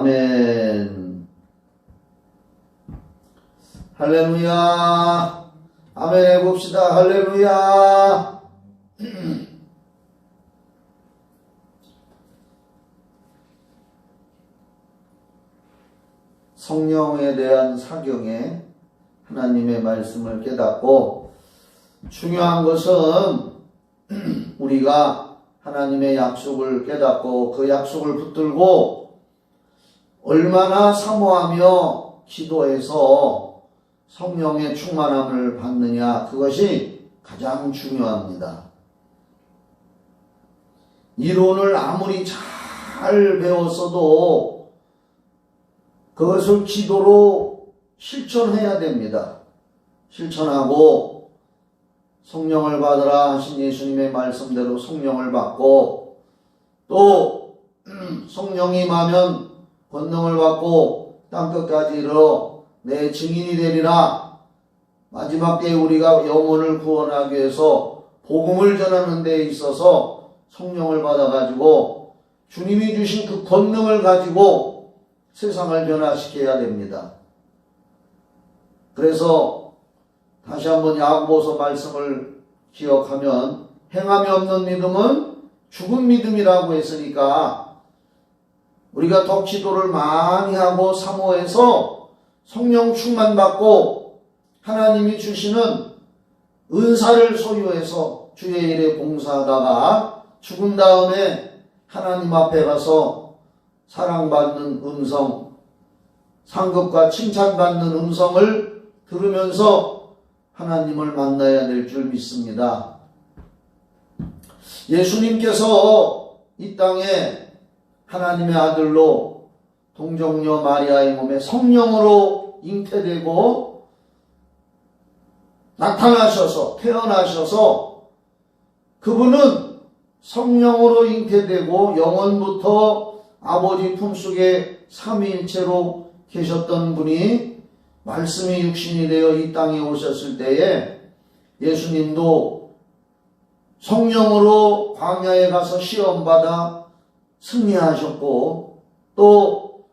아멘. 할렐루야. 아멘 해봅시다. 할렐루야. 성령에 대한 사경에 하나님의 말씀을 깨닫고, 중요한 것은 우리가 하나님의 약속을 깨닫고 그 약속을 붙들고 얼마나 사모하며 기도해서 성령의 충만함을 받느냐, 그것이 가장 중요합니다. 이론을 아무리 잘 배웠어도 그것을 기도로 실천해야 됩니다. 실천하고 성령을 받으라 하신 예수님의 말씀대로 성령을 받고, 또 성령이 임하면 권능을 받고 땅끝까지 이르러 내 증인이 되리라. 마지막 때에 우리가 영혼을 구원하기 위해서 복음을 전하는 데 있어서 성령을 받아가지고 주님이 주신 그 권능을 가지고 세상을 변화시켜야 됩니다. 그래서 다시 한번 야고보서 말씀을 기억하면, 행함이 없는 믿음은 죽은 믿음이라고 했으니까 우리가 더 기도를 많이 하고 사모해서 성령 충만 받고 하나님이 주시는 은사를 소유해서 주의 일에 봉사하다가 죽은 다음에 하나님 앞에 가서 사랑받는 음성, 상급과 칭찬받는 음성을 들으면서 하나님을 만나야 될 줄 믿습니다. 예수님께서 이 땅에 하나님의 아들로 동정녀 마리아의 몸에 성령으로 잉태되고 나타나셔서 태어나셔서, 그분은 성령으로 잉태되고 영원부터 아버지 품속에 삼위일체로 계셨던 분이 말씀이 육신이 되어 이 땅에 오셨을 때에 예수님도 성령으로 광야에 가서 시험받아 승리하셨고, 또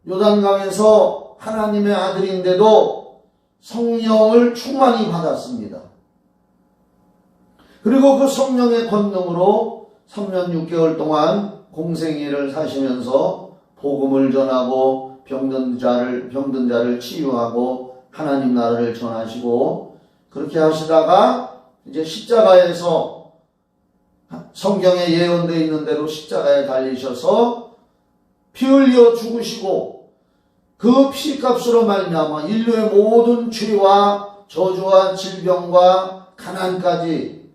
요단강에서 하나님의 아들인데도 성령을 충만히 받았습니다. 그리고 그 성령의 권능으로 3년 6개월 동안 공생애를 사시면서 복음을 전하고 병든 자를 치유하고 하나님 나라를 전하시고, 그렇게 하시다가 이제 십자가에서 성경에 예언되어 있는 대로 십자가에 달리셔서 피 흘려 죽으시고, 그 피값으로 말미암아 인류의 모든 죄와 저주와 질병과 가난까지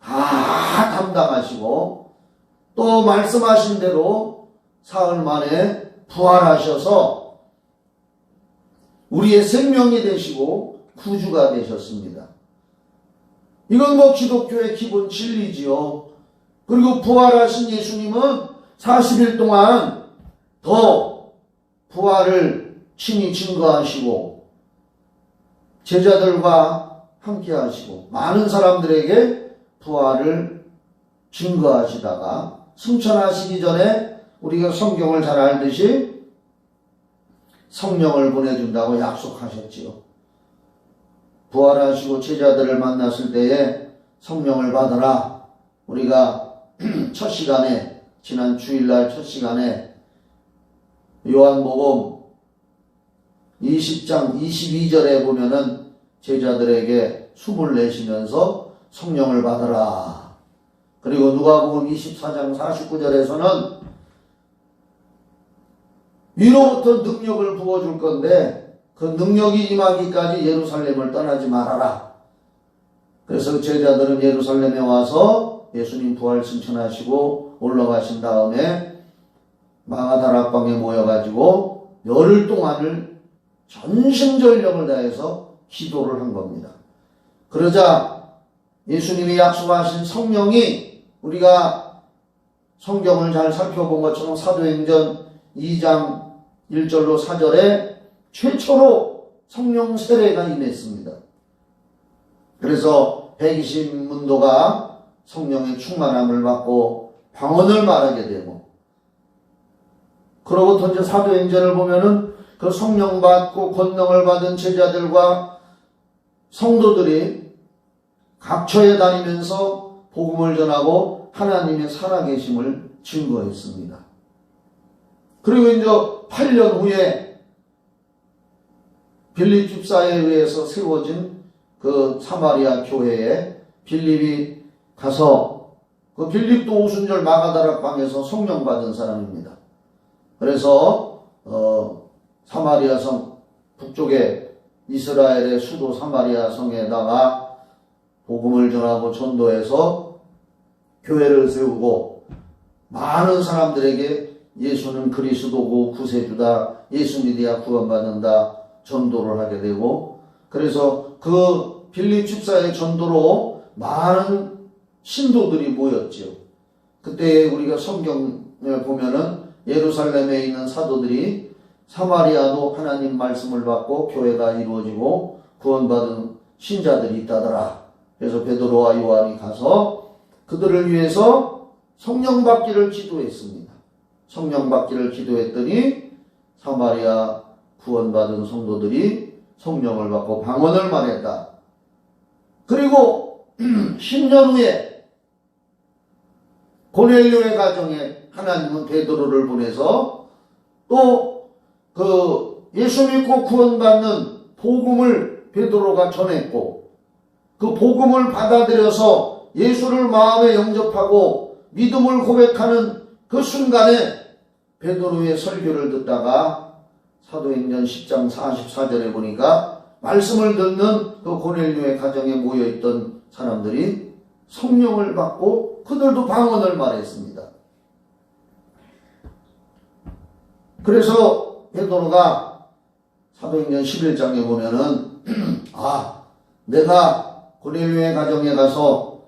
다 담당하시고, 또 말씀하신 대로 사흘 만에 부활하셔서 우리의 생명이 되시고 구주가 되셨습니다. 이건 뭐 기독교의 기본 진리지요. 그리고 부활하신 예수님은 40일 동안 더 부활을 친히 증거하시고 제자들과 함께 하시고 많은 사람들에게 부활을 증거하시다가 승천하시기 전에 우리가 성경을 잘 알듯이 성령을 보내준다고 약속하셨지요. 부활하시고 제자들을 만났을 때에 성령을 받아라. 우리가 첫 시간에, 지난 주일날 첫 시간에 요한복음 20장 22절에 보면은 제자들에게 숨을 내쉬면서 성령을 받아라. 그리고 누가복음 24장 49절에서는 위로부터 능력을 부어줄 건데 그 능력이 임하기까지 예루살렘을 떠나지 말아라. 그래서 제자들은 예루살렘에 와서 예수님 부활 승천하시고 올라가신 다음에 마가다락방에 모여가지고 열흘 동안을 전심전력을 다해서 기도를 한 겁니다. 그러자 예수님이 약속하신 성령이, 우리가 성경을 잘 살펴본 것처럼 사도행전 2장 1절로 4절에 최초로 성령 세례가 임했습니다. 그래서 120문도가 성령의 충만함을 받고 방언을 말하게 되고, 그러고부터 이제 사도행전을 보면은 그 성령 받고 권능을 받은 제자들과 성도들이 각처에 다니면서 복음을 전하고 하나님의 살아계심을 증거했습니다. 그리고 이제 8년 후에 빌립 집사에 의해서 세워진 그 사마리아 교회에 빌립이 가서 그 빌립도 오순절 마가다락방에서 성령 받은 사람입니다. 그래서 사마리아 성 북쪽에 이스라엘의 수도 사마리아 성에다가 복음을 전하고 전도해서 교회를 세우고 많은 사람들에게 예수는 그리스도고 구세주다, 예수 믿어야 구원받는다 전도를 하게 되고, 그래서 그 빌립 집사의 전도로 많은 신도들이 모였죠. 그때 우리가 성경을 보면은 예루살렘에 있는 사도들이 사마리아도 하나님 말씀을 받고 교회가 이루어지고 구원받은 신자들이 있다더라. 그래서 베드로와 요한이 가서 그들을 위해서 성령 받기를 기도했습니다. 성령 받기를 기도했더니 사마리아 구원받은 성도들이 성령을 받고 방언을 말했다. 그리고 10년 후에 고넬료의 가정에 하나님은 베드로를 보내서 또 그 예수 믿고 구원받는 복음을 베드로가 전했고, 그 복음을 받아들여서 예수를 마음에 영접하고 믿음을 고백하는 그 순간에 베드로의 설교를 듣다가 사도행전 10장 44절에 보니까 말씀을 듣는 그 고넬료의 가정에 모여있던 사람들이 성령을 받고 그들도 방언을 말했습니다. 그래서 베드로가 사도행전 11장에 보면은 내가 고넬료의 가정에 가서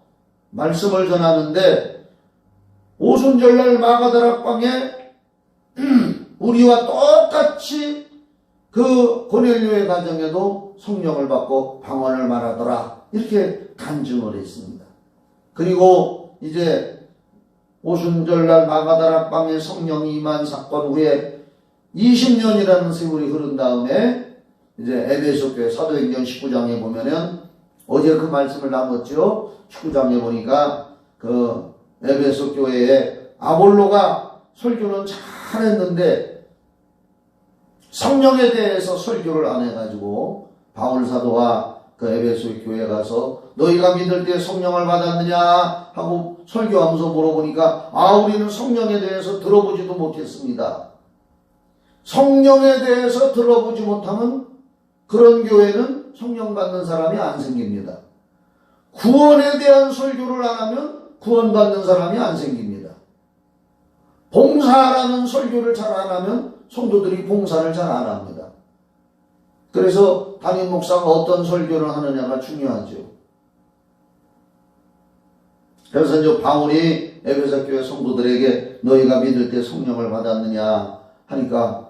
말씀을 전하는데 오순절날 마가다락방에 우리와 똑같이 그 고넬료의 가정에도 성령을 받고 방언을 말하더라, 이렇게 간증을 했습니다. 그리고 이제 오순절날 마가다락방에 성령이 임한 사건 후에 20년이라는 세월이 흐른 다음에 이제 에베소 교회 사도행전 19장에 보면은 어제 그 말씀을 나눴죠. 19장에 보니까 그 에베소 교회에 아볼로가 설교는 잘했는데 성령에 대해서 설교를 안 해가지고 바울 사도가 그 에베소 교회에 가서 너희가 믿을 때 성령을 받았느냐 하고 설교하면서 물어보니까 우리는 성령에 대해서 들어보지도 못했습니다. 성령에 대해서 들어보지 못하면 그런 교회는 성령 받는 사람이 안 생깁니다. 구원에 대한 설교를 안 하면 구원받는 사람이 안 생깁니다. 봉사라는 설교를 잘 안 하면 성도들이 봉사를 잘 안 합니다. 그래서 담임 목사가 어떤 설교를 하느냐가 중요하죠. 그래서 이제 바울이 에베소 교회 성도들에게 너희가 믿을 때 성령을 받았느냐 하니까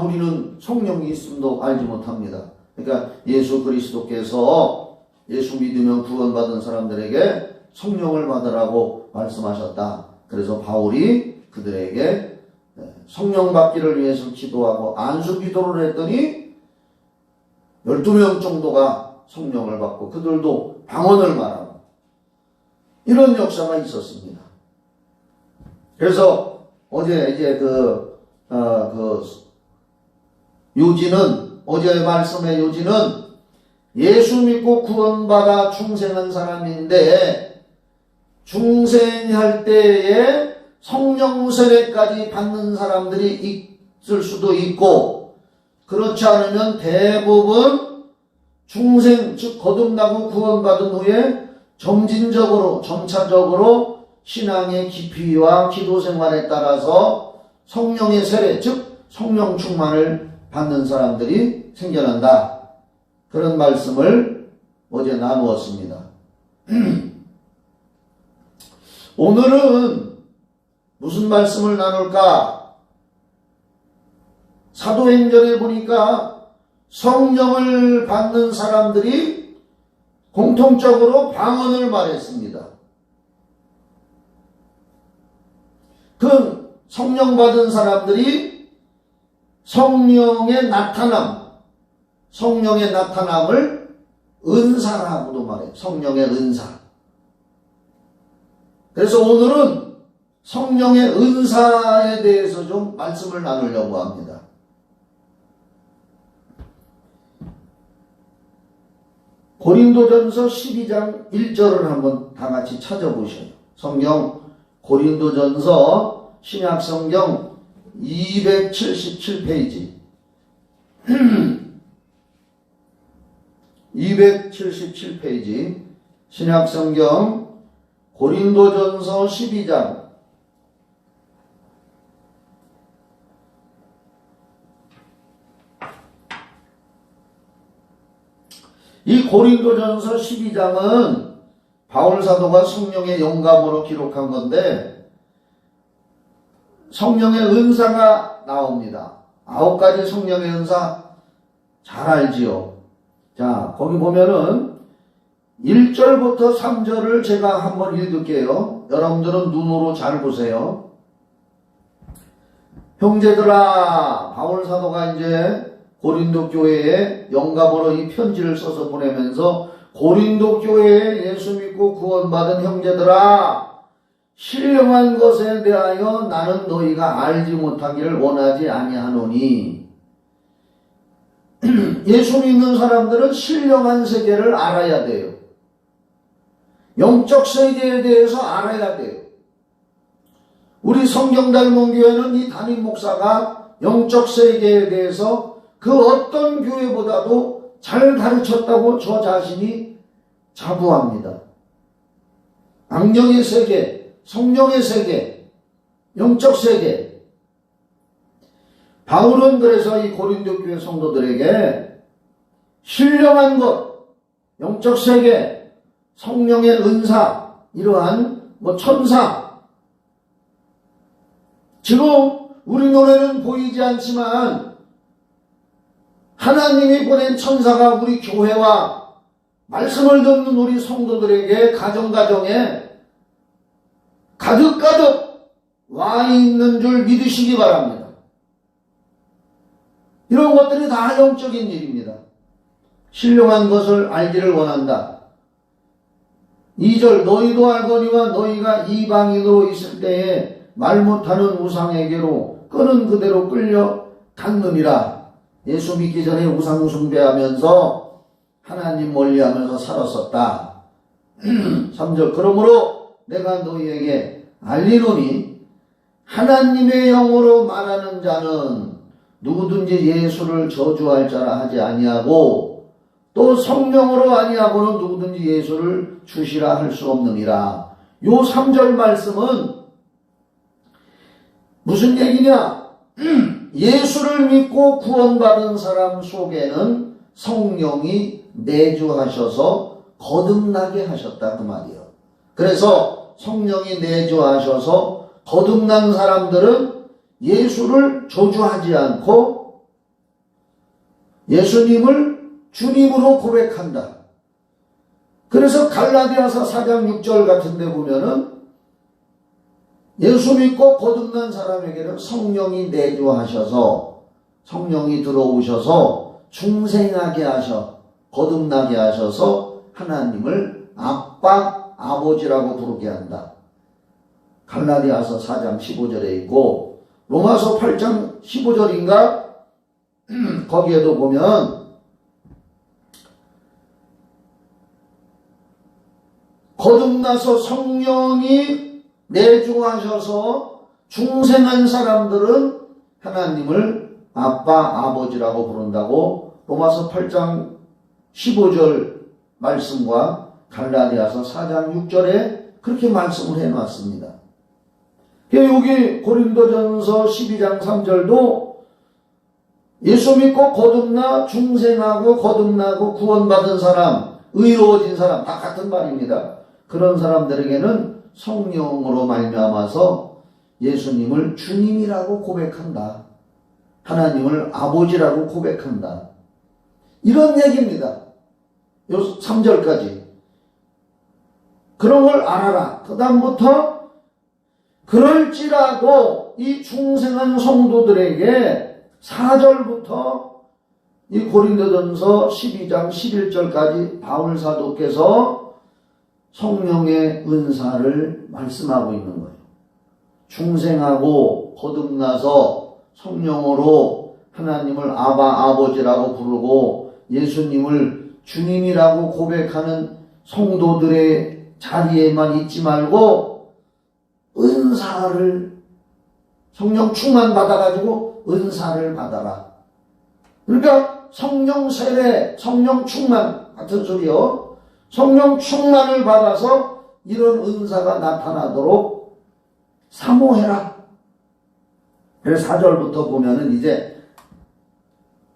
우리는 성령이 있음도 알지 못합니다. 그러니까 예수 그리스도께서 예수 믿으면 구원받은 사람들에게 성령을 받으라고 말씀하셨다. 그래서 바울이 그들에게 성령 받기를 위해서 기도하고 안수 기도를 했더니 12명 정도가 성령을 받고 그들도 방언을 말하고 이런 역사가 있었습니다. 그래서 어제 이제 요지는, 어제의 말씀의 요지는 예수 믿고 구원받아 중생한 사람인데 중생할 때에 성령 세례까지 받는 사람들이 있을 수도 있고, 그렇지 않으면 대부분 중생, 즉 거듭나고 구원받은 후에 점차적으로 신앙의 깊이와 기도 생활에 따라서 성령의 세례, 즉 성령 충만을 받는 사람들이 생겨난다. 그런 말씀을 어제 나누었습니다. 오늘은 무슨 말씀을 나눌까? 사도행전에 보니까 성령을 받는 사람들이 공통적으로 방언을 말했습니다. 그 성령 받은 사람들이 성령의 나타남을 은사라고도 말해요. 성령의 은사. 그래서 오늘은 성령의 은사에 대해서 좀 말씀을 나누려고 합니다. 고린도전서 12장 1절을 한번 다 같이 찾아보셔요. 성경 고린도전서 신약성경 277페이지 277페이지 신약성경 고린도전서 12장 이 고린도전서 12장은 바울사도가 성령의 영감으로 기록한 건데 성령의 은사가 나옵니다. 9가지 성령의 은사 잘 알지요. 자, 거기 보면은 1절부터 3절을 제가 한번 읽을게요. 여러분들은 눈으로 잘 보세요. 형제들아, 바울사도가 이제 고린도 교회에 영감으로 이 편지를 써서 보내면서 고린도 교회에 예수 믿고 구원받은 형제들아, 신령한 것에 대하여 나는 너희가 알지 못하기를 원하지 아니하노니. 예수 믿는 사람들은 신령한 세계를 알아야 돼요. 영적 세계에 대해서 알아야 돼요. 우리 성경 닮은 교회는 이 담임 목사가 영적 세계에 대해서 그 어떤 교회보다도 잘 가르쳤다고 저 자신이 자부합니다. 악령의 세계, 성령의 세계, 영적 세계. 바울은 그래서 이 고린도 교회 성도들에게 신령한 것, 영적 세계, 성령의 은사, 이러한 천사. 지금 우리 눈에는 보이지 않지만 하나님이 보낸 천사가 우리 교회와 말씀을 듣는 우리 성도들에게 가정가정에 가득가득 와 있는 줄 믿으시기 바랍니다. 이런 것들이 다 영적인 일입니다. 신령한 것을 알기를 원한다. 2절 너희도 알거니와 너희가 이방인으로 있을 때에 말 못하는 우상에게로 끄는 그대로 끌려갔느니라. 예수 믿기 전에 우상 숭배하면서 하나님 멀리하면서 살았었다. 3절 그러므로 내가 너희에게 알리노니 하나님의 영으로 말하는 자는 누구든지 예수를 저주할 자라 하지 아니하고 또 성령으로 아니하고는 누구든지 예수를 주시라 할 수 없느니라. 요 3절 말씀은 무슨 얘기냐? 예수를 믿고 구원받은 사람 속에는 성령이 내주하셔서 거듭나게 하셨다 그 말이에요. 그래서 성령이 내주하셔서 거듭난 사람들은 예수를 저주하지 않고 예수님을 주님으로 고백한다. 그래서 갈라디아서 4장 6절 같은 데 보면은 예수 믿고 거듭난 사람에게는 성령이 내주하셔서 성령이 들어오셔서 중생하게 하셔 거듭나게 하셔서 하나님을 아빠 아버지라고 부르게 한다. 갈라디아서 4장 15절에 있고 로마서 8장 15절인가 거기에도 보면 거듭나서 성령이 내주하셔서 중생한 사람들은 하나님을 아빠 아버지라고 부른다고 로마서 8장 15절 말씀과 갈라디아서 4장 6절에 그렇게 말씀을 해놨습니다. 여기 고린도전서 12장 3절도 예수 믿고 거듭나 중생하고 거듭나고 구원받은 사람, 의로워진 사람 다 같은 말입니다. 그런 사람들에게는 성령으로 말미암아서 예수님을 주님이라고 고백한다. 하나님을 아버지라고 고백한다. 이런 얘기입니다. 요 3절까지. 그런 걸 알아라. 그 다음부터 그럴지라도 이 중생한 성도들에게 4절부터 이 고린도전서 12장 11절까지 바울 사도께서 성령의 은사를 말씀하고 있는 거예요. 중생하고 거듭나서 성령으로 하나님을 아버지라고 부르고 예수님을 주님이라고 고백하는 성도들의 자리에만 있지 말고 은사를 성령 충만 받아가지고 은사를 받아라. 그러니까 성령 세례, 성령 충만 같은 소리요. 성령 충만을 받아서 이런 은사가 나타나도록 사모해라. 그래서 4절부터 보면은 이제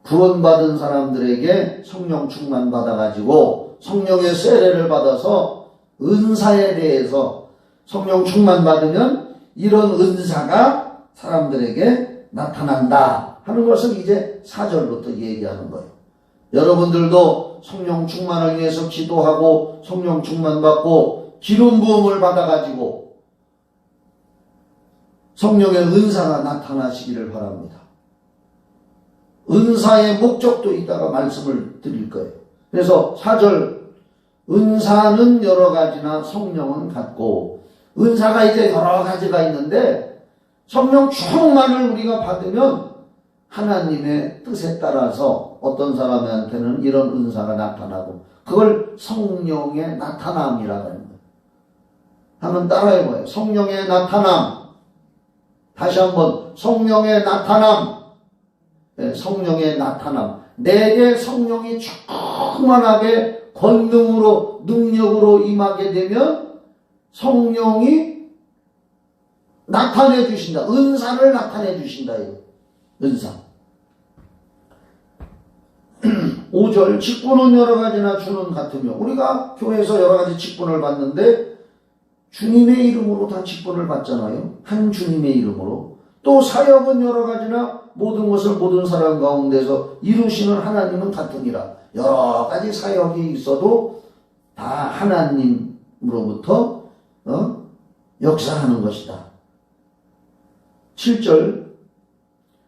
구원받은 사람들에게 성령 충만 받아가지고 성령의 세례를 받아서 은사에 대해서 성령 충만 받으면 이런 은사가 사람들에게 나타난다 하는 것을 이제 4절부터 얘기하는 거예요. 여러분들도 성령 충만을 위해서 기도하고 성령 충만 받고 기름 부음을 받아가지고 성령의 은사가 나타나시기를 바랍니다. 은사의 목적도 이따가 말씀을 드릴 거예요. 그래서 4절 은사는 여러 가지나 성령은 같고 은사가 이제 여러 가지가 있는데 성령 충만을 우리가 받으면 하나님의 뜻에 따라서 어떤 사람한테는 이런 은사가 나타나고 그걸 성령의 나타남이라고 하는 거예요. 한번 따라해봐요. 성령의 나타남. 다시 한번 성령의 나타남. 네, 성령의 나타남. 내게 성령이 충만하게 권능으로 능력으로 임하게 되면 성령이 나타내 주신다. 은사를 나타내 주신다. 은사. 5절 직분은 여러 가지나 주는 같으며 우리가 교회에서 여러 가지 직분을 받는데 주님의 이름으로 다 직분을 받잖아요. 한 주님의 이름으로. 또 사역은 여러 가지나 모든 것을 모든 사람 가운데서 이루시는 하나님은 같으니라. 여러 가지 사역이 있어도 다 하나님으로부터 역사하는 것이다. 7절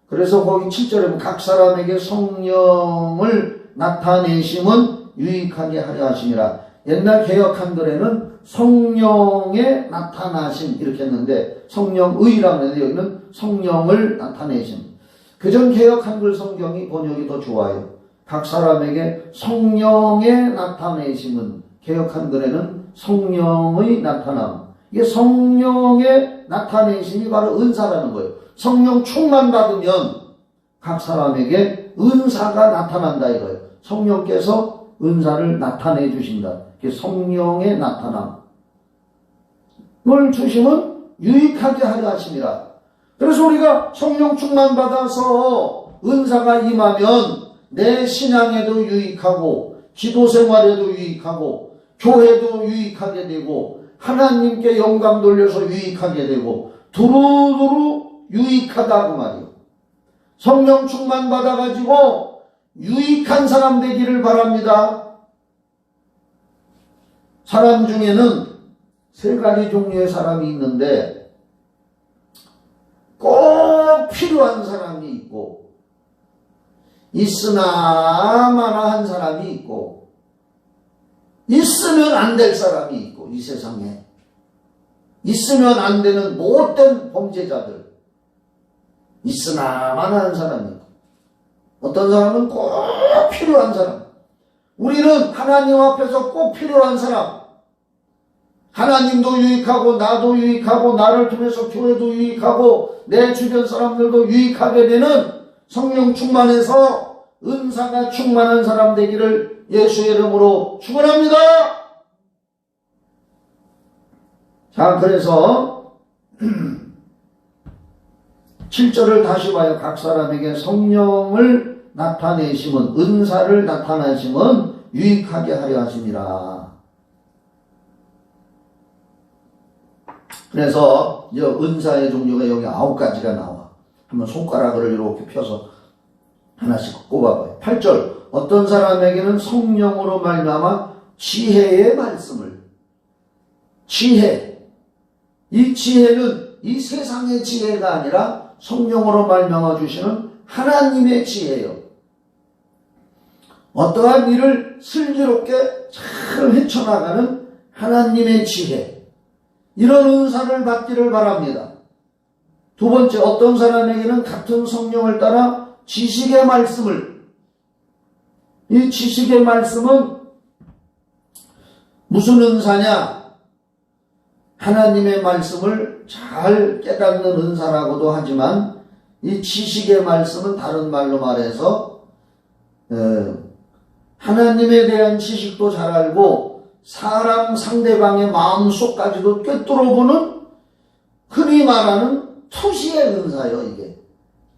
그래서 거기 7절에 보면 각 사람에게 성령을 나타내심은 유익하게 하려 하심이라. 옛날 개역 한글에는 성령의 나타나심 이렇게 했는데 성령의라고 했는데 여기는 성령을 나타내심. 그전 개역 한글 성경이 번역이 더 좋아요. 각 사람에게 성령의 나타내심은 개역 한글에는 성령의 나타남. 이게 성령의 나타내심이 바로 은사라는 거예요. 성령 충만 받으면 각 사람에게 은사가 나타난다 이거예요. 성령께서 은사를 나타내 주신다. 이게 성령의 나타남을 주시면 유익하게 하려 하심이라. 그래서 우리가 성령 충만 받아서 은사가 임하면 내 신앙에도 유익하고 기도 생활에도 유익하고 교회도 유익하게 되고 하나님께 영광 돌려서 유익하게 되고 두루두루 유익하다고 말이에요. 성령 충만 받아가지고 유익한 사람 되기를 바랍니다. 사람 중에는 세 가지 종류의 사람이 있는데 꼭 필요한 사람이 있고 있으나 마나한 사람이 있고 있으면 안 될 사람이 있고 이 세상에 있으면 안 되는 못된 범죄자들 있으나 마나한 사람이 있고 어떤 사람은 꼭 필요한 사람. 우리는 하나님 앞에서 꼭 필요한 사람. 하나님도 유익하고 나도 유익하고 나를 통해서 교회도 유익하고 내 주변 사람들도 유익하게 되는 성령 충만해서 은사가 충만한 사람 되기를 예수의 이름으로 축원합니다. 자, 그래서 7절을 다시 봐요. 각 사람에게 성령을 나타내심은 은사를 나타내심은 유익하게 하려 하심이라. 그래서 은사의 종류가 여기 9가지가 나와. 한번 손가락을 이렇게 펴서 하나씩 꼽아봐요. 8절 어떤 사람에게는 성령으로 말미암아 지혜의 말씀을 지혜 이 지혜는 이 세상의 지혜가 아니라 성령으로 말미암아 주시는 하나님의 지혜요. 어떠한 일을 슬기롭게 잘 헤쳐나가는 하나님의 지혜, 이런 은사를 받기를 바랍니다. 두 번째, 어떤 사람에게는 같은 성령을 따라 지식의 말씀을, 이 지식의 말씀은 무슨 은사냐? 하나님의 말씀을 잘 깨닫는 은사라고도 하지만 이 지식의 말씀은 다른 말로 말해서 하나님에 대한 지식도 잘 알고 사람 상대방의 마음속까지도 꿰뚫어보는, 흔히 말하는 투시의 은사요. 이게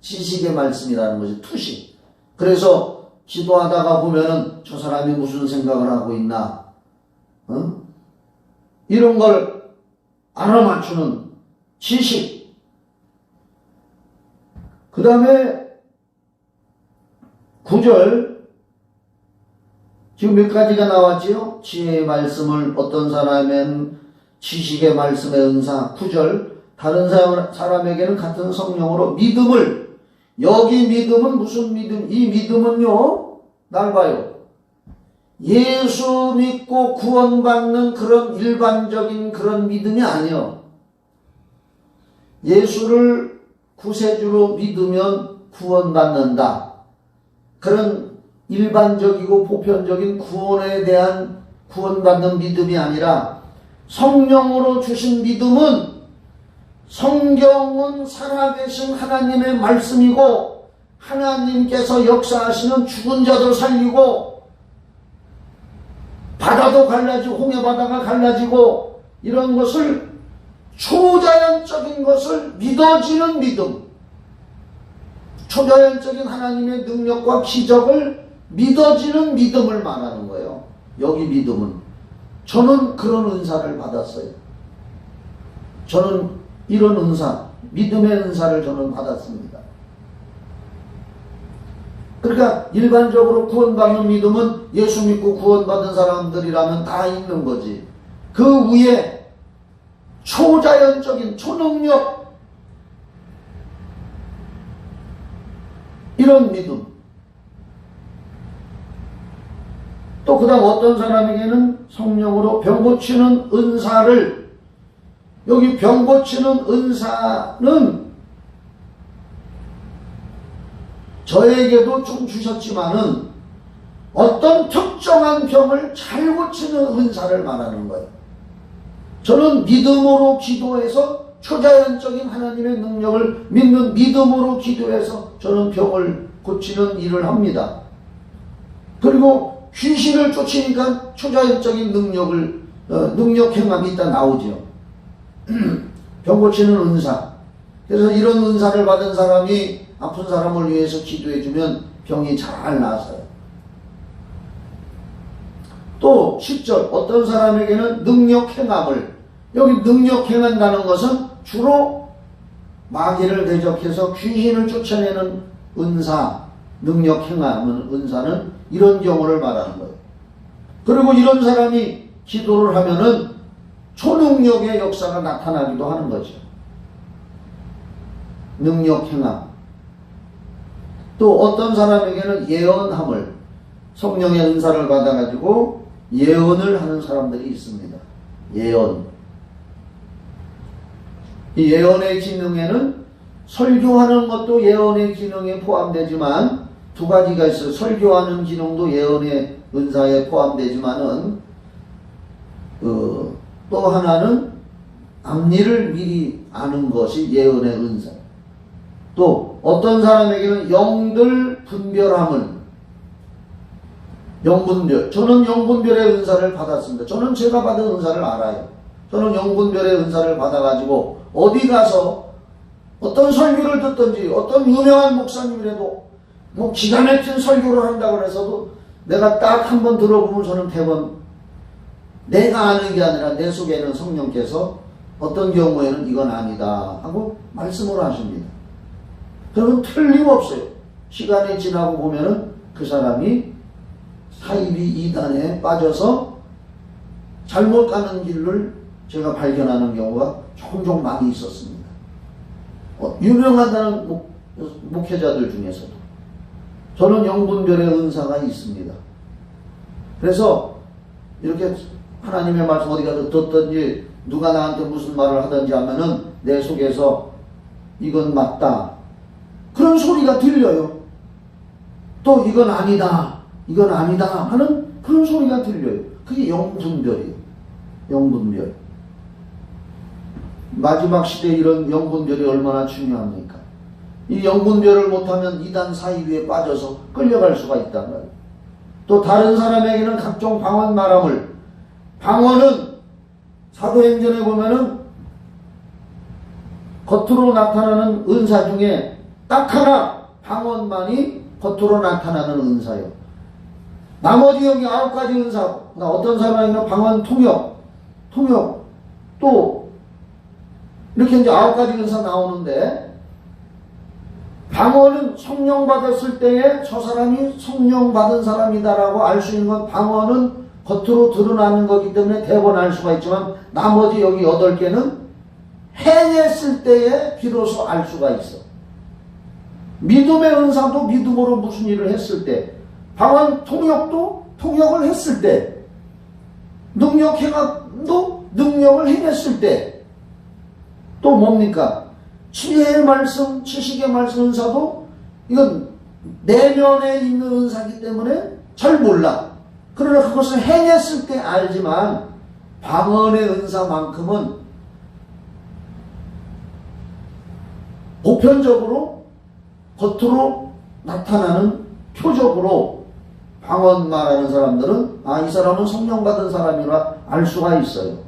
지식의 말씀이라는 것이 투시. 그래서 기도하다가 보면은 저 사람이 무슨 생각을 하고 있나, 이런 걸 알아맞추는 지식. 그 다음에 9절, 지금 몇 가지가 나왔지요? 지혜의 말씀을, 어떤 사람은 지식의 말씀의 은사. 9절, 다른 사람에게는 같은 성령으로 믿음을. 여기 믿음은 무슨 믿음? 이 믿음은요, 날 봐요. 예수 믿고 구원받는 그런 일반적인 그런 믿음이 아니요. 예수를 구세주로 믿으면 구원받는다. 그런 일반적이고 보편적인 구원에 대한 구원받는 믿음이 아니라 성령으로 주신 믿음은, 성경은 살아계신 하나님의 말씀이고 하나님께서 역사하시는 죽은 자도 살리고 바다도 갈라지고 홍해바다가 갈라지고 이런 것을, 초자연적인 것을 믿어지는 믿음, 초자연적인 하나님의 능력과 기적을 믿어지는 믿음을 말하는 거예요. 여기 믿음은. 저는 그런 은사를 받았어요. 저는 이런 은사, 믿음의 은사를 저는 받았습니다. 그러니까 일반적으로 구원받는 믿음은 예수 믿고 구원받은 사람들이라면 다 있는 거지. 그 위에 초자연적인, 초능력, 이런 믿음. 또 그 다음 어떤 사람에게는 성령으로 병 고치는 은사를, 여기 병 고치는 은사는 저에게도 좀 주셨지만은 어떤 특정한 병을 잘 고치는 은사를 말하는 거예요. 저는 믿음으로 기도해서 초자연적인 하나님의 능력을 믿는 믿음으로 기도해서 저는 병을 고치는 일을 합니다. 그리고 귀신을 쫓으니까 초자연적인 능력 행함이 일단 나오죠. 병 고치는 은사. 그래서 이런 은사를 받은 사람이 아픈 사람을 위해서 기도해주면 병이 잘 나았어요. 또 10절, 어떤 사람에게는 능력 행함을, 여기 능력 행한다는 것은 주로 마귀를 대적해서 귀신을 쫓아내는 은사, 능력 행함은 은사는 이런 경우를 말하는 거예요. 그리고 이런 사람이 기도를 하면은 초능력의 역사가 나타나기도 하는 거죠. 능력 행함. 또 어떤 사람에게는 예언함을, 성령의 은사를 받아가지고 예언을 하는 사람들이 있습니다. 예언. 이 예언의 기능에는 설교하는 것도 예언의 기능에 포함되지만 두 가지가 있어요. 설교하는 기능도 예언의 은사에 포함되지만은 또 하나는 앞일을 미리 아는 것이 예언의 은사. 또 어떤 사람에게는 영들 분별함을, 영분별. 저는 영분별의 은사를 받았습니다. 저는 제가 받은 은사를 알아요. 저는 영분별의 은사를 받아가지고 어디 가서 어떤 설교를 듣든지 어떤 유명한 목사님이라도 뭐 기가 막힌 설교를 한다고 해서도 내가 딱 한 번 들어보면 저는 대번 내가 아는 게 아니라 내 속에는 성령께서 어떤 경우에는 이건 아니다 하고 말씀을 하십니다. 그러면 틀림없어요. 시간이 지나고 보면은 그 사람이 사이비 이단에 빠져서 잘못 가는 길을 제가 발견하는 경우가 종종 많이 있었습니다. 유명하다는 목회자들 중에서도 저는 영분별의 은사가 있습니다. 그래서 이렇게 하나님의 말씀 어디 가서 듣든지 누가 나한테 무슨 말을 하든지 하면은 내 속에서 이건 맞다 그런 소리가 들려요. 또 이건 아니다 하는 그런 소리가 들려요. 그게 영분별이에요. 영분별. 마지막 시대에 이런 영분별이 얼마나 중요합니까? 이 영분별을 못하면 이단 사이비에 빠져서 끌려갈 수가 있단 말이에요. 또 다른 사람에게는 각종 방언 말함을, 방언은 사도행전에 보면은 겉으로 나타나는 은사 중에 딱 하나 방언만이 겉으로 나타나는 은사예요. 나머지 여기 9가지 은사, 어떤 사람에게는 방언 통역 또 이렇게 이제 9가지 은사 나오는데, 방언은 성령 받았을 때에 저 사람이 성령 받은 사람이다라고 알 수 있는 건 방언은 겉으로 드러나는 거기 때문에 대번 알 수가 있지만, 나머지 여기 8개는 행했을 때에 비로소 알 수가 있어. 믿음의 은사도 믿음으로 무슨 일을 했을 때, 방언 통역도 통역을 했을 때, 능력 행함도 능력을 행했을 때, 또 뭡니까? 지혜의 말씀, 지식의 말씀 은사도 이건 내면에 있는 은사이기 때문에 잘 몰라. 그러나 그것을 행했을 때 알지만, 방언의 은사만큼은 보편적으로 겉으로 나타나는 표적으로 방언 말하는 사람들은 이 사람은 성령 받은 사람이라 알 수가 있어요.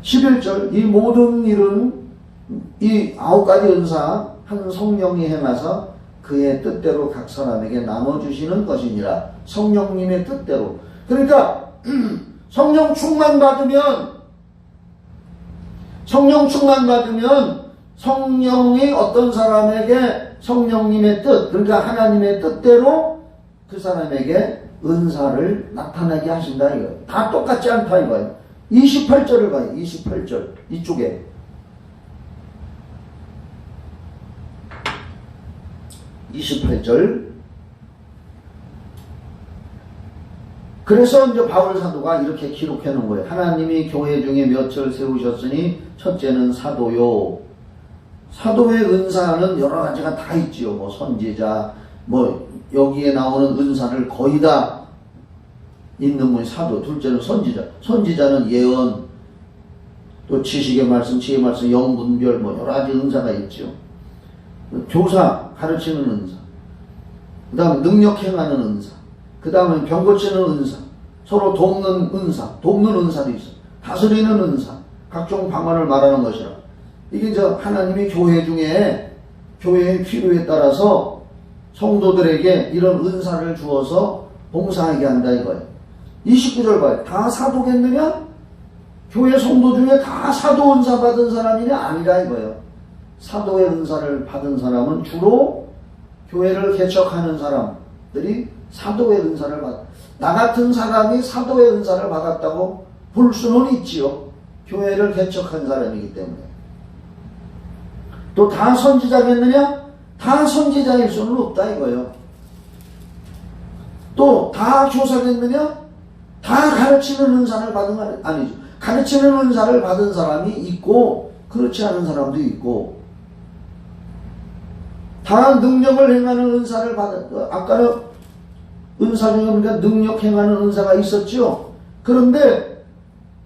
11절, 이 모든 일은 이 9가지 은사 한 성령이 행하사 그의 뜻대로 각 사람에게 나눠주시는 것이니라. 성령님의 뜻대로. 그러니까 성령 충만 받으면 성령이 어떤 사람에게 성령님의 뜻, 그러니까 하나님의 뜻대로 그 사람에게 은사를 나타나게 하신다 이거예요. 다 똑같지 않다 이거예요. 28절을 봐요. 28절 이쪽에 그래서 이제 바울 사도가 이렇게 기록해 놓은 거예요. 하나님이 교회 중에 몇을 세우셨으니 첫째는 사도요. 사도의 은사는 여러 가지가 다 있지요. 뭐 선지자, 뭐 여기에 나오는 은사를 거의 다 있는 분이 사도. 둘째는 선지자. 선지자는 예언, 또 지식의 말씀, 지혜의 말씀, 영분별, 뭐 여러 가지 은사가 있죠. 교사, 가르치는 은사. 그 다음에 능력 행하는 은사. 그 다음에 병 고치는 은사. 서로 돕는 은사. 돕는 은사도 있어. 다스리는 은사. 각종 방언을 말하는 것이라. 이게 하나님이 교회 중에 교회의 필요에 따라서 성도들에게 이런 은사를 주어서 봉사하게 한다 이거예요. 29절 봐요. 다 사도겠느냐? 교회 성도 중에 다 사도 은사 받은 사람이냐? 아니라 이거예요. 사도의 은사를 받은 사람은 주로 교회를 개척하는 사람들이 사도의 은사를 받아. 나 같은 사람이 사도의 은사를 받았다고 볼 수는 있지요. 교회를 개척한 사람이기 때문에. 또 다 선지자겠느냐? 다 선지자일 수는 없다 이거예요. 또 다 교사겠느냐? 다 가르치는 은사를 받은 건 아니죠. 가르치는 은사를 받은 사람이 있고 그렇지 않은 사람도 있고, 다 능력을 행하는 은사를 받은, 아까는 은사 중에 보니까 능력 행하는 은사가 있었죠. 그런데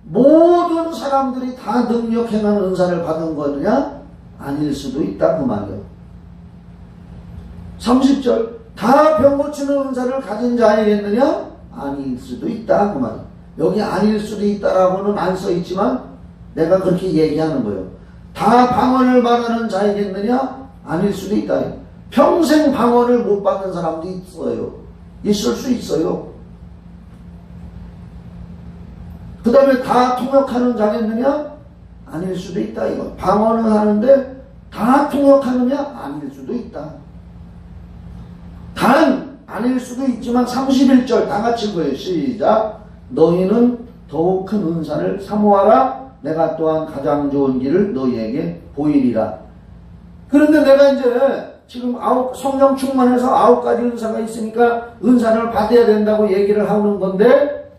모든 사람들이 다 능력 행하는 은사를 받은 거느냐? 아닐 수도 있다 그 말이에요. 30절, 다 병 고치는 은사를 가진 자이겠느냐? 아닐 수도 있다 그 말이에요. 여기 아닐 수도 있다라고는 안 써있지만 내가 그렇게 얘기하는 거예요. 다 방언을 말하는 자이겠느냐? 아닐 수도 있다. 평생 방언을 못 받는 사람도 있어요. 있을 수 있어요. 그 다음에 다 통역하는 자겠느냐? 아닐 수도 있다 이거. 방언을 하는데 다 통역하느냐? 아닐 수도 있다. 단 아닐 수도 있지만 31절 다 같이 읽어요. 시작. 너희는 더욱 큰 은사를 사모하라. 내가 또한 가장 좋은 길을 너희에게 보이리라. 그런데 내가 이제 지금 성령 충만해서 9가지 은사가 있으니까 은사를 받아야 된다고 얘기를 하는 건데,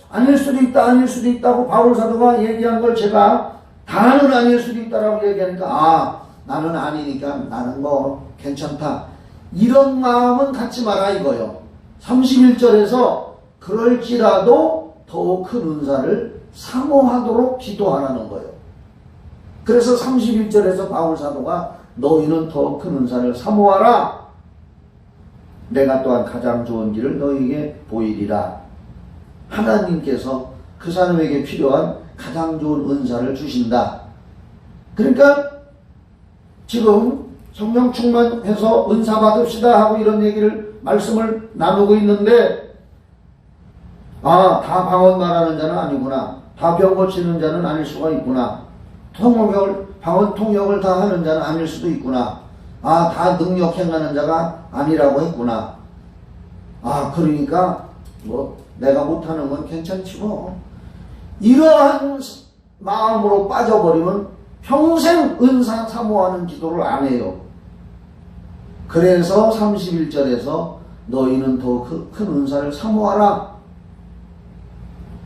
아닐 수도 있다, 아닐 수도 있다고 바울 사도가 얘기한 걸 제가 다는 아닐 수도 있다라고 얘기하니까, 나는 아니니까 나는 뭐 괜찮다, 이런 마음은 갖지 마라 이거요. 31절에서 그럴지라도 더욱 큰 은사를 사모하도록 기도하라는 거예요. 그래서 31절에서 바울 사도가 너희는 더 큰 은사를 사모하라. 내가 또한 가장 좋은 길을 너희에게 보이리라. 하나님께서 그 사람에게 필요한 가장 좋은 은사를 주신다. 그러니까 지금 성령 충만해서 은사 받읍시다 하고 이런 얘기를 말씀을 나누고 있는데, 다 방언 말하는 자는 아니구나, 다 병 고치는 자는 아닐 수가 있구나, 방언 통역을 다 하는 자는 아닐 수도 있구나, 다 능력 행하는 자가 아니라고 했구나. 그러니까 뭐 내가 못하는 건 괜찮지 뭐, 이러한 마음으로 빠져버리면 평생 은사 사모하는 기도를 안 해요. 그래서 31절에서 너희는 더 큰 은사를 사모하라.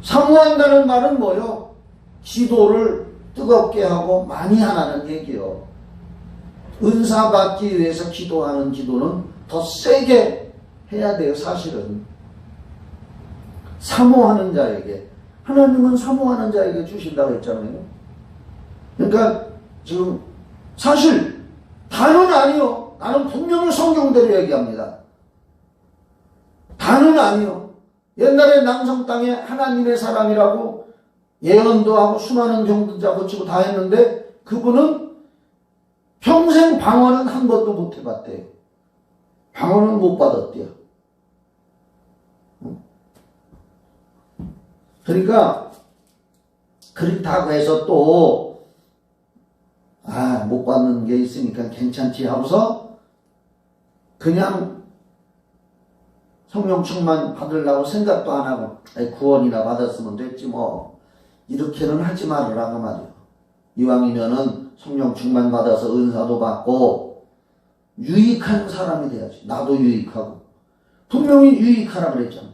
사모한다는 말은 뭐요? 기도를 뜨겁게 하고 많이 하라는 얘기요. 은사 받기 위해서 기도하는 기도는 더 세게 해야 돼요. 사실은 사모하는 자에게, 하나님은 사모하는 자에게 주신다고 했잖아요. 그러니까 지금 사실 다는 아니요, 나는 분명히 성경대로 얘기합니다. 다는 아니요. 옛날에 남성 땅에 하나님의 사람이라고 예언도 하고 수많은 경전자 고치고 다 했는데, 그분은 평생 방언은 한 번도 못 해봤대요. 방언은 못 받았대요. 그러니까 그렇다고 해서 또 못 받는 게 있으니까 괜찮지 하고서 그냥 성령 충만 받으려고 생각도 안 하고 구원이나 받았으면 됐지 뭐, 이렇게는 하지 말으라 그 말이에요. 이왕이면은 성령 충만 받아서 은사도 받고 유익한 사람이 돼야지. 나도 유익하고. 분명히 유익하라 그랬잖아.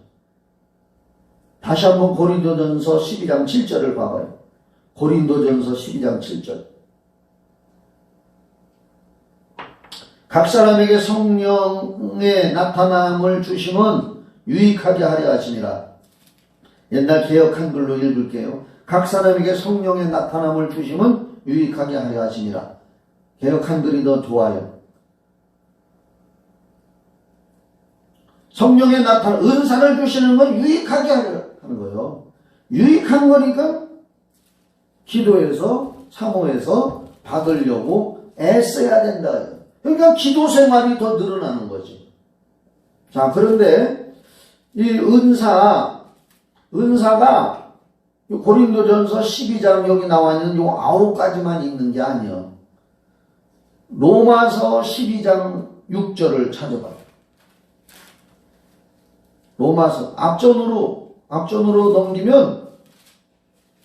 다시 한번 고린도전서 12장 7절을 봐봐요. 고린도전서 12장 7절. 각 사람에게 성령의 나타남을 주심은 유익하게 하려 하시니라. 옛날 개역 한글로 읽을게요. 각 사람에게 성령의 나타남을 주심은 유익하게 하려 하시니라. 개역 한글이 더 좋아요. 성령의 나타남, 은사를 주시는 건 유익하게 하려 하는 거예요. 유익한 거니까 기도해서 사모해서 받으려고 애써야 된다. 그러니까 기도 생활이 더 늘어나는 거지. 자, 그런데 이 은사가 고린도전서 12장 여기 나와 있는 요 9가지만 있는 게 아니에요. 로마서 12장 6절을 찾아봐요. 로마서 앞전으로 넘기면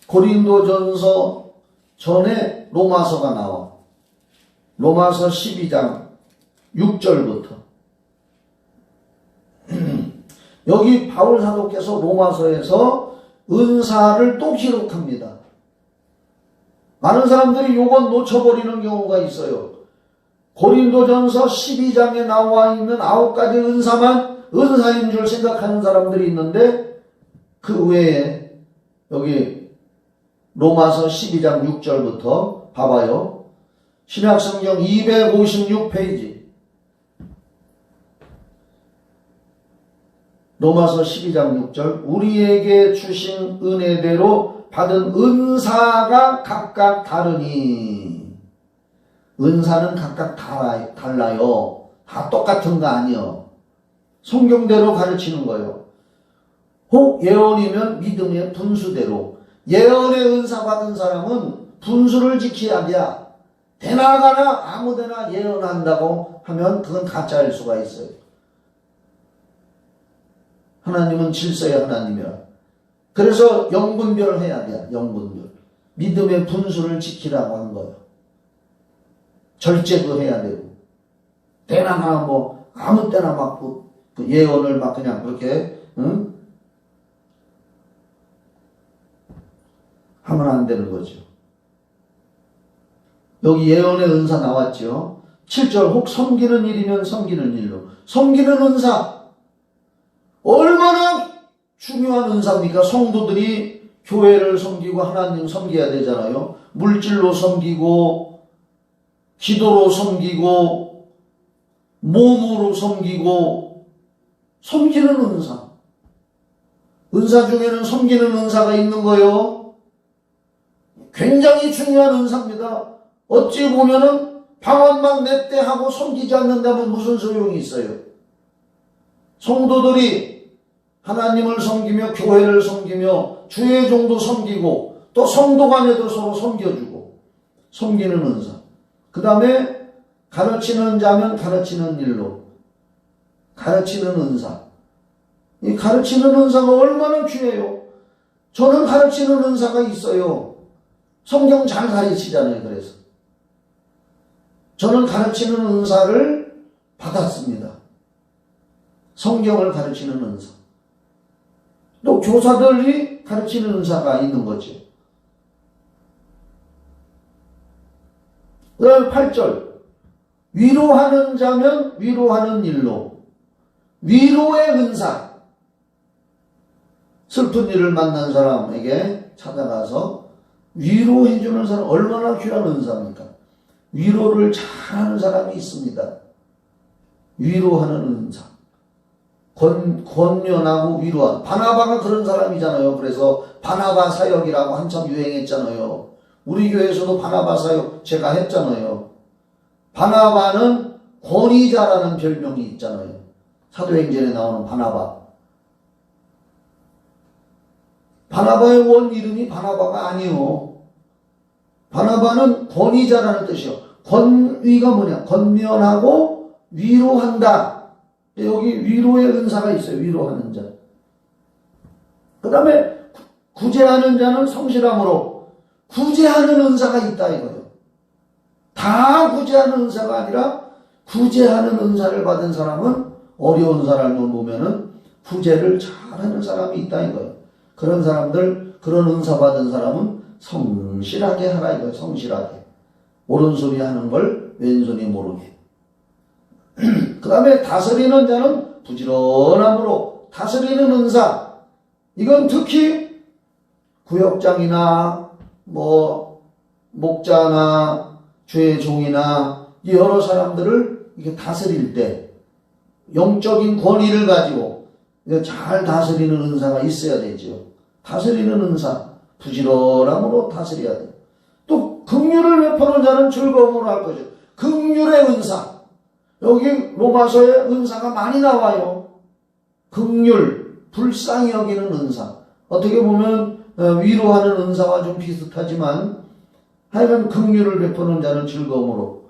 고린도전서 전에 로마서가 나와. 로마서 12장 6절부터 여기 바울 사도께서 로마서에서 은사를 또 기록합니다. 많은 사람들이 요건 놓쳐버리는 경우가 있어요. 고린도전서 12장에 나와 있는 9가지 은사만 은사인 줄 생각하는 사람들이 있는데, 그 외에 여기 로마서 12장 6절부터 봐봐요. 신약성경 256페이지 로마서 12장 6절. 우리에게 주신 은혜대로 받은 은사가 각각 다르니. 은사는 각각 달라요. 다 똑같은 거 아니요. 성경대로 가르치는 거예요. 혹 예언이면 믿음의 분수대로. 예언의 은사 받은 사람은 분수를 지켜야 돼. 되나가나 아무데나 예언한다고 하면 그건 가짜일 수가 있어요. 하나님은 질서의 하나님이라. 그래서 영분별을 해야 돼. 영분별. 믿음의 분수를 지키라고 한 거예요. 절제도 해야 되고, 때나 뭐 아무 때나 막 그 예언을 막 그냥 그렇게 하면 안 되는 거죠. 여기 예언의 은사 나왔죠. 7절 혹 섬기는 일이면 섬기는 일로. 섬기는 은사 얼마나 중요한 은사입니까? 성도들이 교회를 섬기고 하나님 섬겨야 되잖아요. 물질로 섬기고 기도로 섬기고 몸으로 섬기고 섬기는 은사. 은사 중에는 섬기는 은사가 있는 거요. 굉장히 중요한 은사입니다. 어찌 보면은 방언만 냈대 하고 섬기지 않는다면 무슨 소용이 있어요? 성도들이 하나님을 섬기며 교회를 섬기며 주의 종도 섬기고 또 성도 간에도 서로 섬겨주고 섬기는 은사. 그 다음에 가르치는 자면 가르치는 일로. 가르치는 은사. 이 가르치는 은사가 얼마나 귀해요. 저는 가르치는 은사가 있어요. 성경 잘 가르치잖아요. 그래서 저는 가르치는 은사를 받았습니다. 성경을 가르치는 은사. 또 교사들이 가르치는 은사가 있는 거죠. 그 다음 8절 위로하는 자면 위로하는 일로. 위로의 은사. 슬픈 일을 만난 사람에게 찾아가서 위로해주는 사람 얼마나 귀한 은사입니까? 위로를 잘하는 사람이 있습니다. 위로하는 은사. 권면하고 위로하는. 바나바가 그런 사람이잖아요. 그래서 바나바 사역이라고 한참 유행했잖아요. 우리 교회에서도 바나바 사역 제가 했잖아요. 바나바는 권위자라는 별명이 있잖아요. 사도행전에 나오는 바나바. 바나바의 원 이름이 바나바가 아니요. 바나바는 권위자라는 뜻이요. 권위가 뭐냐? 권면하고 위로한다. 여기 위로의 은사가 있어요. 위로하는 자. 그 다음에 구제하는 자는 성실함으로. 구제하는 은사가 있다 이거예요. 다 구제하는 은사가 아니라 구제하는 은사를 받은 사람은 어려운 사람을 보면은 구제를 잘하는 사람이 있다 이거예요. 그런 사람들, 그런 은사 받은 사람은 성실하게 하라 이거예요. 성실하게. 오른손이 하는 걸 왼손이 모르게. 그 다음에 다스리는 자는 부지런함으로. 다스리는 은사. 이건 특히 구역장이나 뭐 목자나 주의 종이나 여러 사람들을 이렇게 다스릴 때 영적인 권위를 가지고 잘 다스리는 은사가 있어야 되죠. 다스리는 은사, 부지런함으로 다스려야 돼요. 또 긍휼을 베푸는 자는 즐거움으로 할 거죠. 긍휼의 은사. 여기 로마서에 은사가 많이 나와요. 긍휼, 불쌍히 여기는 은사. 어떻게 보면 위로하는 은사와 좀 비슷하지만 하여간 긍휼을 베푸는 자는 즐거움으로.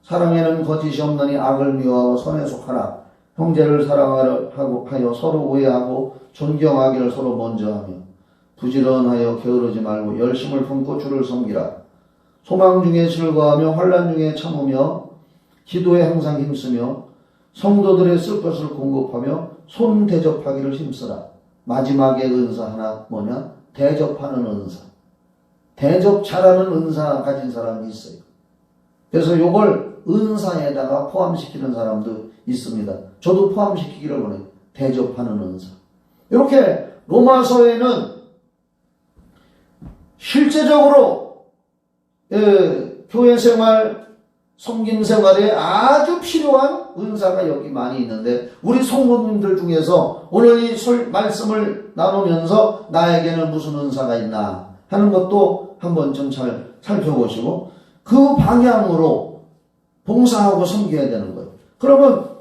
사랑에는 거짓이 없느니 악을 미워하고 선에 속하라. 형제를 사랑하고 하여 서로 우애하고 존경하기를 서로 먼저 하며 부지런하여 게으르지 말고 열심을 품고 주를 섬기라. 소망 중에 즐거워하며 환난 중에 참으며 기도에 항상 힘쓰며 성도들의 쓸 것을 공급하며 손 대접하기를 힘쓰라. 마지막에 은사 하나 뭐냐? 대접하는 은사. 대접 잘하는 은사 가진 사람이 있어요. 그래서 요걸 은사에다가 포함시키는 사람도 있습니다. 저도 포함시키기를 원해요. 대접하는 은사. 이렇게 로마서에는 실제적으로 교회 생활, 섬김 생활에 아주 필요한 은사가 여기 많이 있는데 우리 성도님들 중에서 오늘 이 말씀을 나누면서 나에게는 무슨 은사가 있나 하는 것도 한번 좀 잘 살펴보시고 그 방향으로 봉사하고 섬겨야 되는 거예요. 그러면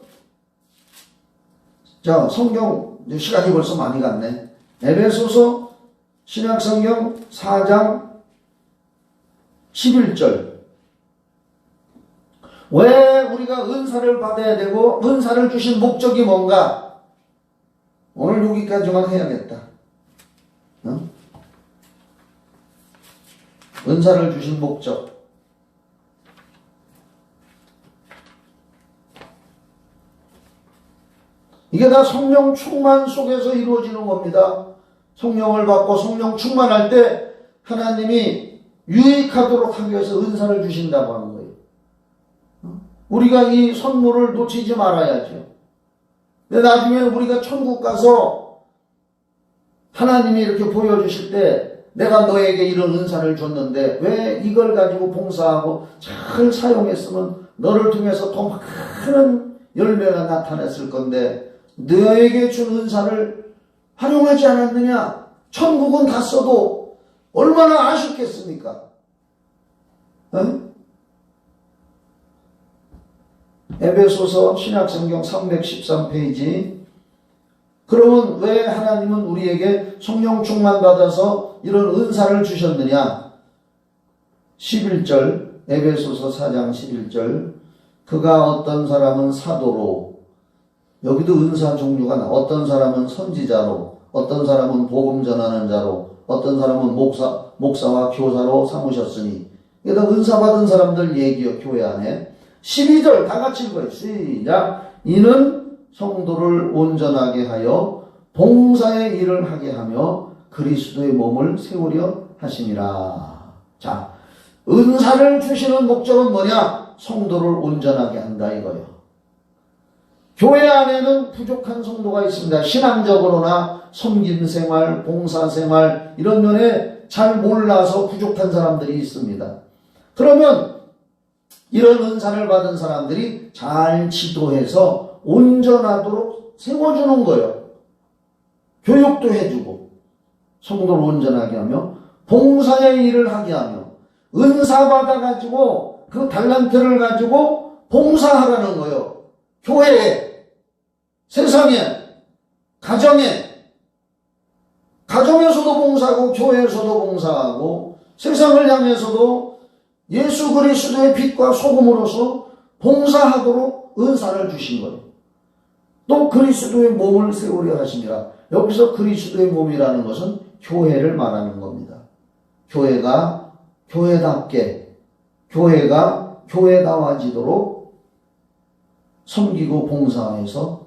자, 성경 시간이 벌써 많이 갔네. 에베소서 신약성경 4장 11절. 왜 우리가 은사를 받아야 되고 은사를 주신 목적이 뭔가? 오늘 여기까지만 해야겠다. 은사를 주신 목적. 이게 다 성령 충만 속에서 이루어지는 겁니다. 성령을 받고 성령 충만할 때 하나님이 유익하도록 하기 위해서 은사를 주신다고 하는 거예요. 우리가 이 선물을 놓치지 말아야죠. 근데 나중에 우리가 천국 가서 하나님이 이렇게 보여주실 때 내가 너에게 이런 은사를 줬는데 왜 이걸 가지고 봉사하고 잘 사용했으면 너를 통해서 더 많은 열매가 나타났을 건데 너에게 준 은사를 활용하지 않았느냐? 천국은 갔어도 얼마나 아쉽겠습니까? 에베소서 신약성경 313페이지. 그러면 왜 하나님은 우리에게 성령 충만 받아서 이런 은사를 주셨느냐? 11절, 에베소서 4장 11절. 그가 어떤 사람은 사도로, 여기도 은사 종류가 나. 어떤 사람은 선지자로, 어떤 사람은 복음 전하는 자로, 어떤 사람은 목사와 교사로 삼으셨으니. 이게 다 은사 받은 사람들 얘기요, 교회 안에. 12절 다 같이 읽어요. 시작. 이는 성도를 온전하게 하여 봉사의 일을 하게 하며 그리스도의 몸을 세우려 하심이라. 자, 은사를 주시는 목적은 뭐냐? 성도를 온전하게 한다 이거예요. 교회 안에는 부족한 성도가 있습니다. 신앙적으로나 섬김생활, 봉사생활 이런 면에 잘 몰라서 부족한 사람들이 있습니다. 그러면 이런 은사를 받은 사람들이 잘 지도해서 온전하도록 세워주는 거예요. 교육도 해주고 성도를 온전하게 하며 봉사의 일을 하게 하며 은사 받아가지고 그 달란트를 가지고 봉사하라는 거예요. 교회에, 세상에, 가정에서도 봉사하고 교회에서도 봉사하고 세상을 향해서도 예수 그리스도의 빛과 소금으로서 봉사하도록 은사를 주신 거예요. 또 그리스도의 몸을 세우려 하시니라. 여기서 그리스도의 몸이라는 것은 교회를 말하는 겁니다. 교회가 교회답게, 교회가 교회다워지도록 섬기고 봉사해서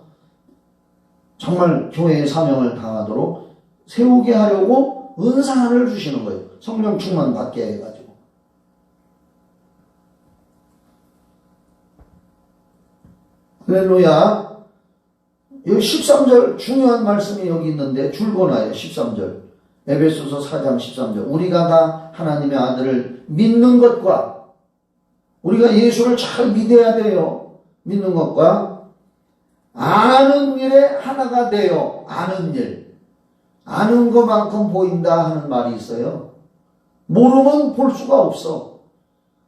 정말 교회의 사명을 다하도록 세우게 하려고 은사를 주시는 거예요. 성령 충만 받게 해가지고. 할렐루야. 여기 13절 중요한 말씀이 여기 있는데 줄거나요. 13절. 에베소서 4장 13절. 우리가 다 하나님의 아들을 믿는 것과 우리가 예수를 잘 믿어야 돼요. 믿는 것과 아는 일에 하나가 되어. 아는 일. 아는 것만큼 보인다 하는 말이 있어요. 모르면 볼 수가 없어.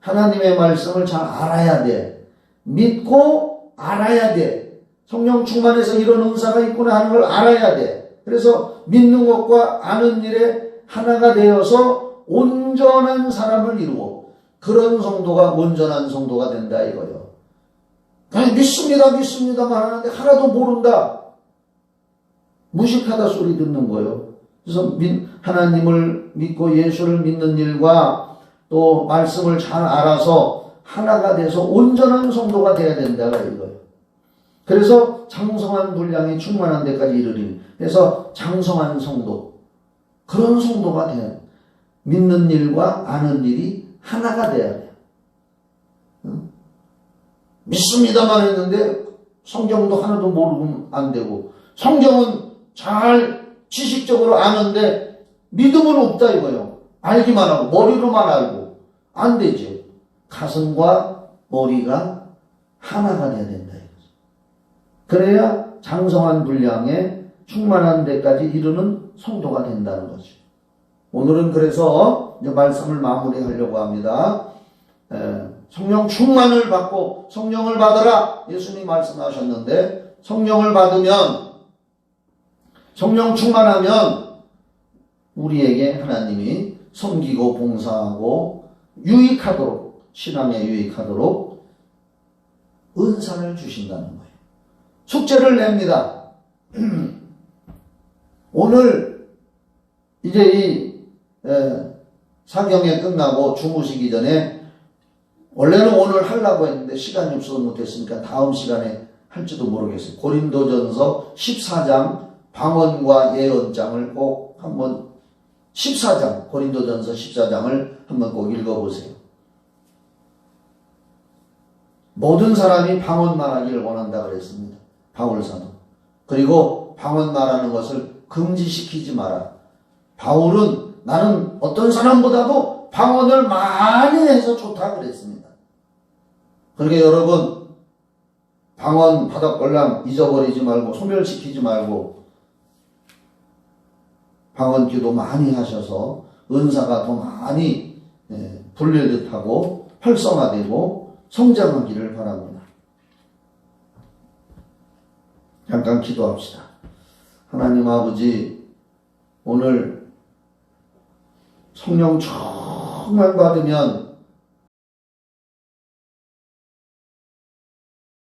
하나님의 말씀을 잘 알아야 돼. 믿고 알아야 돼. 성령 충만해서 이런 은사가 있구나 하는 걸 알아야 돼. 그래서 믿는 것과 아는 일에 하나가 되어서 온전한 사람을 이루고 그런 성도가 온전한 성도가 된다 이거예요. 그냥 믿습니다만 하는데 하나도 모른다. 무식하다 소리 듣는 거예요. 그래서 하나님을 믿고 예수를 믿는 일과 또 말씀을 잘 알아서 하나가 돼서 온전한 성도가 돼야 된다 이거예요. 그래서 장성한 분량이 충만한 데까지 이르리니. 그래서 장성한 성도, 그런 성도가 돼야 돼. 믿는 일과 아는 일이 하나가 돼야 돼요. 믿습니다만 했는데 성경도 하나도 모르면 안 되고 성경은 잘 지식적으로 아는데 믿음은 없다 이거예요. 알기만 하고 머리로만 알고 안 되지. 가슴과 머리가 하나가 돼야 된다 이거죠. 그래야 장성한 분량에 충만한 데까지 이르는 성도가 된다는 거죠. 오늘은 그래서 이제 말씀을 마무리하려고 합니다. 성령 충만을 받고 성령을 받아라 예수님이 말씀하셨는데 성령을 받으면 성령 충만하면 우리에게 하나님이 섬기고 봉사하고 유익하도록 신앙에 유익하도록 은사를 주신다는 거예요. 숙제를 냅니다. 오늘 이제 이 사경에 끝나고 주무시기 전에 원래는 오늘 하려고 했는데 시간이 없어서 못했으니까 다음 시간에 할지도 모르겠어요. 고린도전서 14장 방언과 예언장을 꼭 한번 14장 고린도전서 14장을 한번 꼭 읽어보세요. 모든 사람이 방언만 하기를 원한다 그랬습니다. 바울사도. 그리고 방언 말하는 것을 금지시키지 마라. 바울은 나는 어떤 사람보다도 방언을 많이 해서 좋다 그랬습니다. 그러니까 여러분 방언 바닥걸랑 잊어버리지 말고 소멸시키지 말고 방언 기도 많이 하셔서 은사가 더 많이 불릴 듯하고 활성화되고 성장하기를 바랍니다. 잠깐 기도합시다. 하나님 아버지, 오늘 성령 충만 받으면